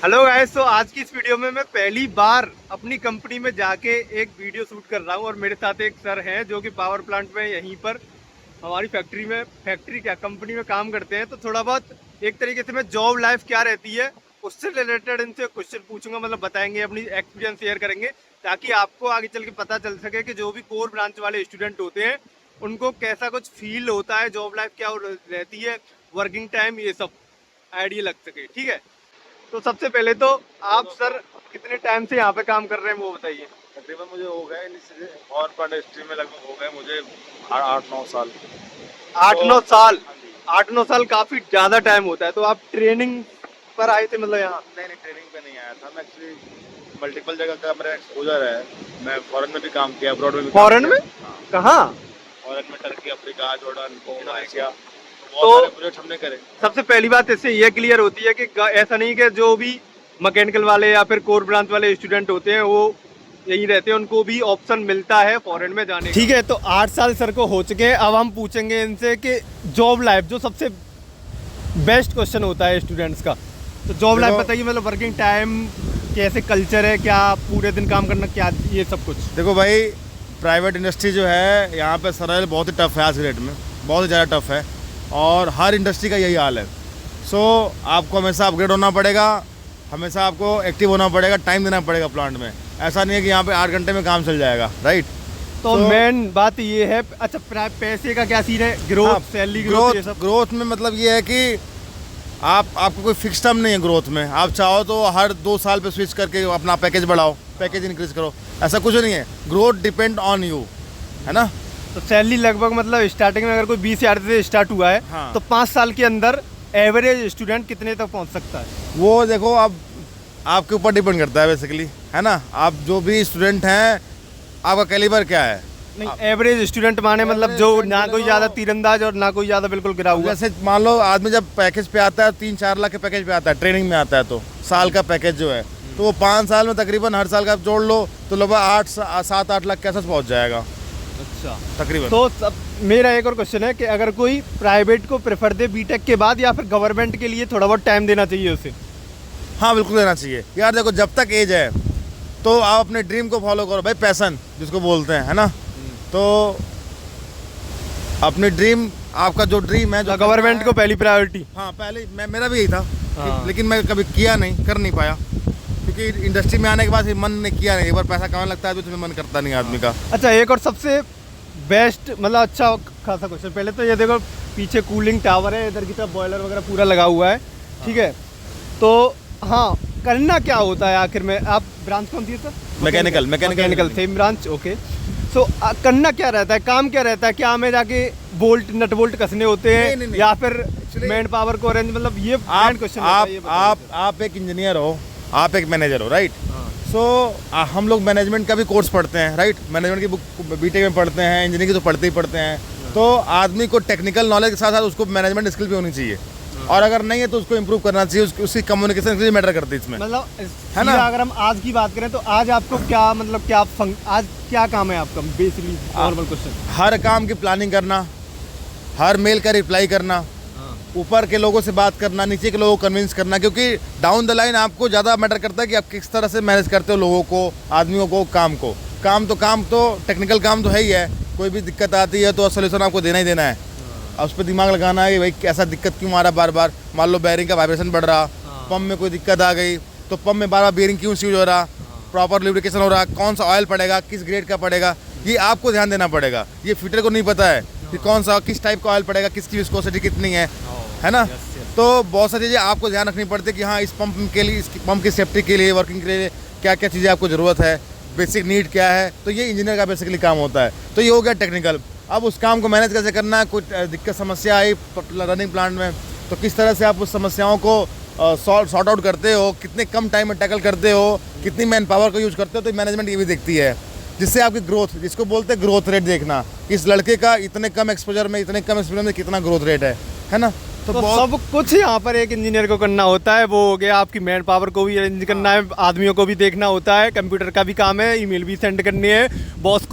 Hello guys, तो आज की इस वीडियो में मैं पहली बार अपनी कंपनी में जाके एक वीडियो शूट कर रहा हूँ और मेरे साथ एक सर हैं जो कि पावर प्लांट में यहीं पर हमारी फैक्ट्री क्या कंपनी में काम करते हैं। तो थोड़ा बहुत एक तरीके से मैं जॉब लाइफ क्या रहती है उससे रिलेटेड इनसे क्वेश्चन पूछूंगा, मतलब बताएंगे, अपनी एक्सपीरियंस शेयर करेंगे ताकि आपको आगे चल के पता चल सके कि जो भी कोर ब्रांच वाले स्टूडेंट होते हैं उनको कैसा कुछ फील होता है, जॉब लाइफ क्या रहती है, वर्किंग टाइम, ये सब आइडिया लग सके। ठीक है, तो सबसे पहले तो आप सर कितने टाइम से यहाँ पे काम कर रहे हैं वो बताइए। तकरीबन मुझे हो गए पावर प्लांट इंडस्ट्री में लगभग हो गए मुझे 8-9 साल। 8-9 साल? हाँ जी। 8-9 साल काफी ज्यादा टाइम होता है। तो आप ट्रेनिंग पर आए थे मतलब यहाँ? नहीं, ट्रेनिंग पे नहीं आया था मैं। एक्चुअली मल्टीपल जगह का मेरा एक्सपोजर है। मैं फॉरेन में भी काम किया, अब्रॉड में भी काम फॉरेन किया। में? हाँ, कहाँ? फॉरेन में टर्की, अफ्रीका, जॉर्डन, इंडोनेशिया, तो बहुत सारे प्रोजेक्ट हमने करे। सबसे पहली बात इससे ये क्लियर होती है कि ऐसा नहीं कि जो भी मैकेनिकल वाले या फिर कोर ब्रांच वाले स्टूडेंट होते हैं वो यही रहते हैं, उनको भी ऑप्शन मिलता है फॉरेन में जाने का। ठीक है, तो 8 साल सर को हो चुके हैं। अब हम पूछेंगे इनसे कि जॉब लाइफ जो सबसे बेस्ट क्वेश्चन होता है स्टूडेंट्स का, तो जॉब लाइफ बताइए, मतलब वर्किंग टाइम कैसे, कल्चर है क्या, पूरे दिन काम करना क्या, ये सब कुछ। देखो भाई, प्राइवेट इंडस्ट्री जो है यहाँ पे सरल बहुत ही टफ है, आज के डेट में बहुत ही ज़्यादा टफ है और हर इंडस्ट्री का यही हाल है। सो आपको हमेशा अपग्रेड होना पड़ेगा, हमेशा आपको एक्टिव होना पड़ेगा, टाइम देना पड़ेगा प्लांट में। ऐसा नहीं है कि यहाँ पे 8 घंटे में काम चल जाएगा, राइट। तो मेन बात ये है। अच्छा, पैसे का क्या सीन है, ग्रोथ, सैलरी ग्रोथ, ये सब? ग्रोथ में मतलब ये है कि आपको कोई फिक्स टर्म नहीं है ग्रोथ में। आप चाहो तो हर 2 साल पे स्विच करके अपना पैकेज बढ़ाओ, पैकेज इंक्रीज करो, ऐसा कुछ नहीं है। ग्रोथ डिपेंड ऑन यू, है ना। तो सैलरी लगभग मतलब स्टार्टिंग में अगर कोई 20,000 से स्टार्ट हुआ है, हाँ। तो 5 साल के अंदर एवरेज स्टूडेंट कितने तक पहुंच सकता है? वो देखो, अब आपके ऊपर डिपेंड करता है बेसिकली, है ना। आप जो भी स्टूडेंट हैं, आपका कैलिबर क्या है। नहीं, एवरेज स्टूडेंट माने मतलब जो ना कोई ज़्यादा तीरंदाज और ना कोई ज़्यादा बिल्कुल गिरा हुआ। जैसे मान लो आदमी जब पैकेज पे आता है 3-4 लाख के पैकेज पे आता है, ट्रेनिंग में आता है, तो साल का पैकेज जो है, तो वो 5 साल में तकरीबन हर साल का आप जोड़ लो तो लगभग 7-8 लाख के आसपास पहुँच जाएगा। अच्छा, तकरीबन। तो मेरा एक और क्वेश्चन है कि अगर कोई प्राइवेट को प्रेफर दे बीटेक के बाद, या फिर गवर्नमेंट के लिए थोड़ा बहुत टाइम देना चाहिए उसे? हाँ, बिल्कुल देना चाहिए यार। देखो, जब तक एज है तो आप अपने ड्रीम को फॉलो करो भाई, पैशन जिसको बोलते हैं, है ना। तो अपने ड्रीम, आपका जो ड्रीम है, जो गवर्नमेंट को पहली प्रायोरिटी। हाँ, पहले मेरा भी यही था। हाँ। लेकिन मैं कभी किया नहीं, कर नहीं पाया, क्योंकि इंडस्ट्री में आने के बाद मन ने किया नहीं। एक बार पैसा कमाने लगता है तो तुम्हें मन करता नहीं आदमी का। अच्छा, एक और सबसे बेस्ट मतलब अच्छा खासा क्वेश्चन। पहले तो ये देखो, पीछे कूलिंग टावर है, इधर की तरफ बॉयलर वगैरह पूरा लगा हुआ है। ठीक है, तो हाँ, करना क्या होता है आखिर में? आप ब्रांच कौन सी है sir? Mechanical same branch, okay. सो करना क्या रहता है, काम क्या रहता है? क्या हमें जाके नट बोल्ट कसने होते हैं? नहीं। या फिर मैन पावर को अरेंज, मतलब ये क्वेश्चन। आप एक इंजीनियर हो, आप एक मैनेजर हो, राइट। सो हम लोग मैनेजमेंट का भी कोर्स पढ़ते हैं, राइट। मैनेजमेंट की बुक बीटेक में पढ़ते हैं, इंजीनियरिंग की तो पढ़ते ही पढ़ते हैं। तो आदमी को टेक्निकल नॉलेज के साथ साथ उसको मैनेजमेंट स्किल भी होनी चाहिए, और अगर नहीं है तो उसको इम्प्रूव करना चाहिए। उसकी कम्युनिकेशन स्किल मैटर करती है इसमें, मतलब है ना। अगर हम आज की बात करें तो आज आपको क्या, मतलब क्या आज क्या काम है आपका? Basically normal question. हर काम की प्लानिंग करना, हर मेल का रिप्लाई करना, ऊपर के लोगों से बात करना, नीचे के लोगों को कन्विंस करना, क्योंकि डाउन द लाइन आपको ज़्यादा मैटर करता है कि आप किस तरह से मैनेज करते हो लोगों को, आदमियों को, काम को। काम तो टेक्निकल काम तो है ही है। कोई भी दिक्कत आती है तो सोल्यूशन आपको देना ही देना है, और उस पर दिमाग लगाना है कि भाई कैसा दिक्कत क्यों आ रहा बार बार। मान लो बेयरिंग का वाइब्रेशन बढ़ रहा, पंप में कोई दिक्कत आ गई तो पंप में बार बार बेयरिंग क्यों स्यूज हो रहा, प्रॉपर लुब्रिकेशन हो रहा, कौन सा ऑयल पड़ेगा, किस ग्रेड का पड़ेगा, ये आपको ध्यान देना पड़ेगा। ये फिटर को नहीं पता है कि कौन सा किस टाइप का ऑयल पड़ेगा, किसकी विस्कोसिटी कितनी है ना। तो बहुत सारी चीज़ें आपको ध्यान रखनी पड़ती है कि हाँ, इस पंप के लिए, इस पंप की सेफ्टी के लिए, वर्किंग के लिए क्या क्या चीज़ें आपको ज़रूरत है, बेसिक नीड क्या है। तो ये इंजीनियर का बेसिकली काम होता है। तो ये हो गया टेक्निकल। अब उस काम को मैनेज कैसे करना है, कुछ दिक्कत समस्या आई रनिंग प्लांट में, तो किस तरह से आप उस समस्याओं को सॉर्ट आउट करते हो, कितने कम टाइम में टैकल करते हो, कितनी मैन पावर को यूज़ करते हो। तो मैनेजमेंट ये भी देखती है, जिससे आपकी ग्रोथ, जिसको बोलते हैं ग्रोथ रेट देखना, इस लड़के का इतने कम एक्सपोजर में, इतने कम एक्सपीरियंस में कितना ग्रोथ रेट है ना। तो सब कुछ यहाँ पर एक इंजीनियर को करना होता है। वो हो गया आपकी मैन पावर को भी अरेंज करना है, आदमियों को भी देखना होता है, कंप्यूटर का भी काम है, ईमेल भी सेंड करनी है, बॉस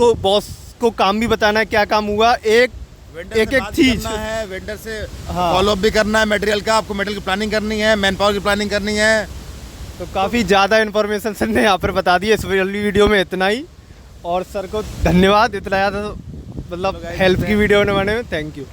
को काम भी बताना है क्या काम हुआ, एक चीज है, वेंडर से फॉलो अप भी करना है, मटेरियल का, आपको मटेरियल की प्लानिंग करनी है, मैन पावर की प्लानिंग करनी है, तो काफ़ी ज़्यादा इन्फॉर्मेशन सर ने यहाँ पर बता दी है इस वीडियो में, इतना ही। और सर को धन्यवाद, इतना ज़्यादा मतलब हेल्प की वीडियो बनाने में, थैंक यू।